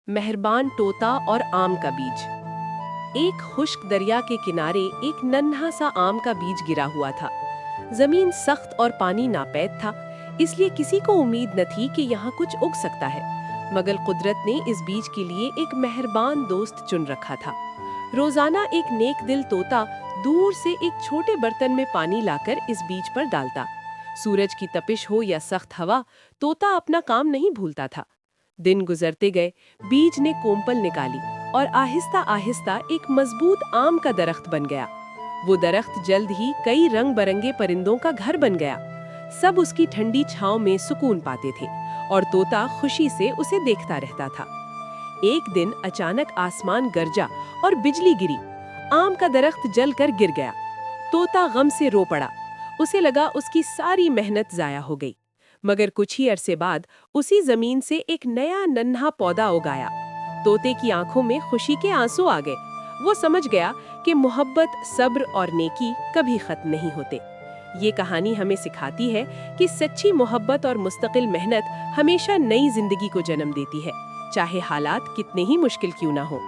मेहरबान तोता और आम का बीज। एक खुश्क दरिया के किनारे एक नन्हा सा आम का बीज गिरा हुआ था। जमीन सख्त और पानी नापैद था, इसलिए किसी को उम्मीद न थी कि यहाँ कुछ उग सकता है। मगर कुदरत ने इस बीज के लिए एक मेहरबान दोस्त चुन रखा था। रोजाना एक नेक दिल तोता दूर से एक छोटे बर्तन में पानी लाकर इस बीज पर डालता। सूरज की तपिश हो या सख्त हवा, तोता अपना काम नहीं भूलता था। दिन गुजरते गए, बीज ने कोम्पल निकाली और आहिस्ता आहिस्ता एक मजबूत आम का दरख्त बन गया। वो दरख्त जल्द ही कई रंग बरंगे परिंदों का घर बन गया। सब उसकी ठंडी छांव में सुकून पाते थे और तोता खुशी से उसे देखता रहता था। एक दिन अचानक आसमान गरजा और बिजली गिरी। आम का दरख्त जलकर गिर गया। तोता गम से रो पड़ा। उसे लगा उसकी सारी मेहनत जाया हो गई। मगर कुछ ही अरसे बाद उसी जमीन से एक नया नन्हा पौधा उगाया। तोते की आंखों में खुशी के आंसू आ गए। वो समझ गया कि मोहब्बत, सब्र और नेकी कभी खत्म नहीं होते। ये कहानी हमें सिखाती है कि सच्ची मोहब्बत और मुस्तकिल मेहनत हमेशा नई जिंदगी को जन्म देती है, चाहे हालात कितने ही मुश्किल क्यों ना हो।